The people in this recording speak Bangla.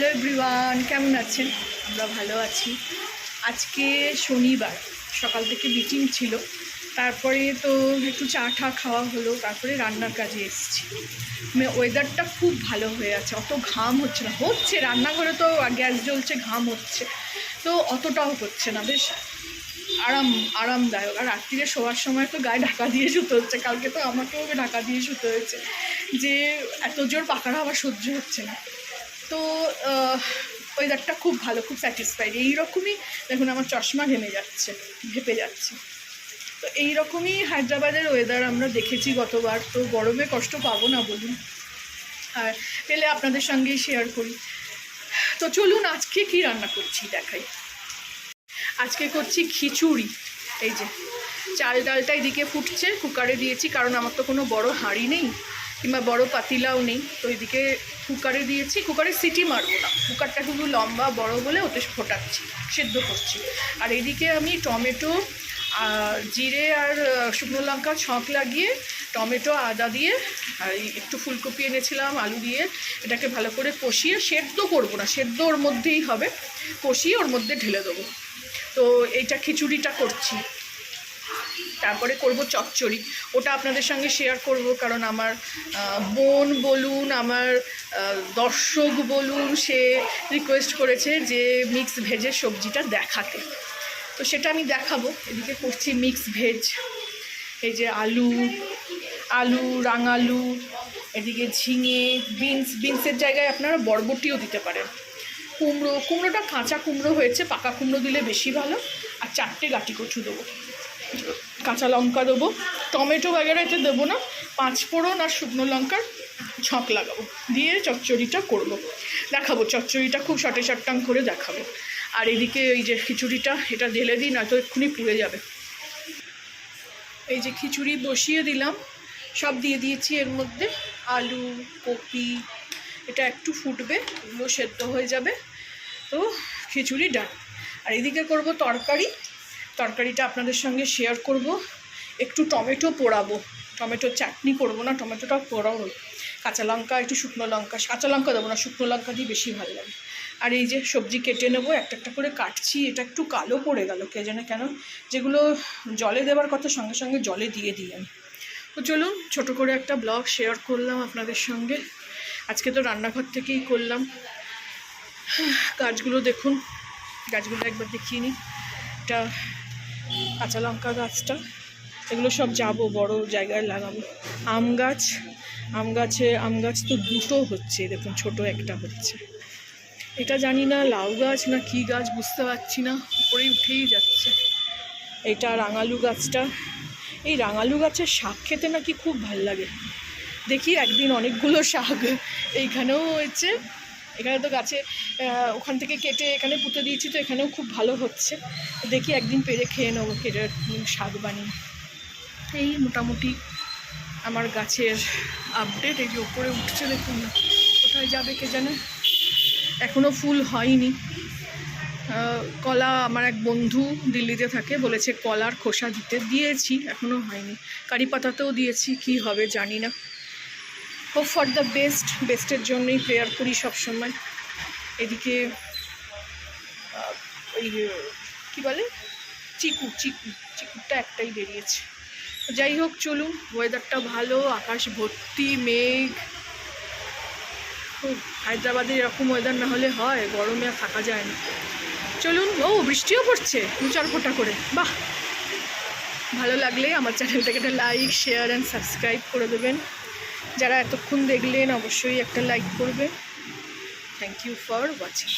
হ্যালো এভরিওয়ান, কেমন আছেন? আমরা ভালো আছি। আজকে শনিবার, সকাল থেকে মিটিং ছিল, তারপরে তো একটু চা টা খাওয়া হলো, তারপরে রান্নার কাজে এসেছি। ওয়েদারটা খুব ভালো হয়ে আছে, অত ঘাম হচ্ছে না। হচ্ছে রান্নাঘরে তো গ্যাস জ্বলছে, ঘাম হচ্ছে, তো অতটাও হচ্ছে না, বেশ আরামদায়ক। আর রাত্রিরে শোয়ার সময় তো গায়ে ঢাকা দিয়ে শুতে হচ্ছে। কালকে তো আমাকেও ঢাকা দিয়ে শুতে হয়েছে, যে এত জোর পাখার হাওয়া সহ্য হচ্ছে না। তো ওয়েদারটা খুব ভালো, খুব স্যাটিসফাইড। এইরকমই দেখুন, আমার চশমা ভেপে যাচ্ছে। তো এইরকমই হায়দ্রাবাদের ওয়েদার আমরা দেখেছি গতবার। তো গরমে কষ্ট পাবো না বলুন, আর পেলে আপনাদের সঙ্গেই শেয়ার করি। তো চলুন আজকে কি রান্না করছি দেখাই। আজকে করছি খিচুড়ি। এই যে চাল ডালটা এদিকে ফুটছে, কুকারে দিয়েছি, কারণ আমার তো কোনো বড় হাঁড়ি নেই কিংবা বড় পাতিলাও নেই। তো এদিকে কুকারে দিয়েছি, কুকারে সিটি মারবো না, কুকারটা শুধু লম্বা বড় বলে ওতে ফোটাচ্ছি, সেদ্ধ করছি। আর এদিকে আমি টমেটো, জিরে আর শুকনো লঙ্কা ছক লাগিয়ে, টমেটো আদা দিয়ে, আর একটু ফুলকপি এনেছিলাম আলু দিয়ে, এটাকে ভালো করে কষিয়ে, সেদ্ধ করবো না, সেদ্ধ ওর মধ্যেই হবে, কষিয়ে ওর মধ্যে ঢেলে দেবো। তো এইটা খিচুড়িটা করছি। তারপরে করব চচ্চড়ি, ওটা আপনাদের সঙ্গে শেয়ার করব, কারণ আমার বোন বলুন, আমার দর্শক বলুন, সে রিকোয়েস্ট করেছে যে মিক্স ভেজের সবজিটা দেখাতে, তো সেটা আমি দেখাবো। এদিকে করছি মিক্স ভেজ। এই যে আলু, রাঙালু, এদিকে ঝিঙে, বিনসের জায়গায় আপনারা বরবটিও দিতে পারেন। কুমড়োটা কাঁচা কুমড়ো হয়েছে, পাকা কুমড়ো দিলে বেশি ভালো। আর 4টে গাঁটি কচু দেবো, কাঁচা লঙ্কা দেবো, টমেটো বাগেরা এতে দেবো না, 5 ফোড়ন আর শুকনো লঙ্কার ছক লাগাবো, দিয়ে চচ্চড়িটা করব, দেখাবো। চচ্চড়িটা খুব শর্টাং করে দেখাবো। আর এদিকে এই যে খিচুড়িটা, এটা ঢেলে দিই, নয়তো এক্ষুনি পুড়ে যাবে। এই যে খিচুড়ি বসিয়ে দিলাম, সব দিয়ে দিয়েছি এর মধ্যে, আলু, কপি, এটা একটু ফুটবে, এগুলো সেদ্ধ হয়ে যাবে, তো খিচুড়ি ডান। আর এদিকে করব তরকারিটা আপনাদের সঙ্গে শেয়ার করব। একটু টমেটো পোড়াবো, টমেটোর চাটনি করবো না, টমেটোটা পোড়াবো। কাঁচা লঙ্কা, একটু শুকনো লঙ্কা, কাঁচা লঙ্কা দেবো না, শুকনো লঙ্কা দিয়ে বেশি ভালো লাগে। আর এই যে সবজি কেটে নেবো, একটা করে কাটছি। এটা একটু কালো পড়ে গেল, কে জানে কেন, যেগুলো জলে দেওয়ার কথা সঙ্গে সঙ্গে জলে দিয়ে দিই আমি। তো চলুন ছোটো করে একটা ব্লগ শেয়ার করলাম আপনাদের সঙ্গে। আজকে তো রান্নাঘর থেকেই করলাম। গাছগুলো দেখুন, গাছগুলো একবার দেখিয়ে নিই। এটা কাঁচা লঙ্কা গাছটা, এগুলো সব যাবো বড় জায়গায় লাগাবো। আম গাছ তো 2টো হচ্ছে, দেখুন, ছোট একটা হচ্ছে। এটা জানি না লাউ গাছ না কি গাছ, বুঝতে পারছি না, উপরেই উঠেই যাচ্ছে। এটা রাঙালু গাছটা, এই রাঙালু গাছের শাক খেতে নাকি খুব ভাল লাগে। দেখি একদিন অনেকগুলো শাক এইখানেও হয়েছে, এখানে তো গাছে ওখান থেকে কেটে এখানে পুঁতে দিয়েছি, তো এখানেও খুব ভালো হচ্ছে। দেখি একদিন পেরে খেয়ে নেবো, কেটে শাক বানিয়ে। এই মোটামুটি আমার গাছের আপডেট। এই যে ওপরে উঠছে দেখুন না, কোথায় যাবে কে জানে, এখনও ফুল হয়নি। কলা, আমার এক বন্ধু দিল্লিতে থাকে, বলেছে কলার খোসা দিয়েছি, এখনও হয়নি। কারি পাতাতেও দিয়েছি, কি হবে জানি না। হোপ ফর দ্য বেস্টের জন্যই প্রেয়ার করি সবসময়। এদিকে ওই কী বলে, চিকুরটা একটাই বেরিয়েছে। যাই হোক, চলুন, ওয়েদারটা ভালো, আকাশ ভর্তি মেঘ। খুব হায়দ্রাবাদে এরকম ওয়েদার না হলে হয়, গরমে আর থাকা যায় না। চলুন, বৃষ্টিও পড়ছে 2-4 ফোঁটা করে, বাহ! ভালো লাগলে আমার চ্যানেলটাকে একটা লাইক, শেয়ার অ্যান্ড সাবস্ক্রাইব করে দেবেন। যারা এতক্ষণ দেখলেন অবশ্যই একটা লাইক করবেন। Thank you for watching.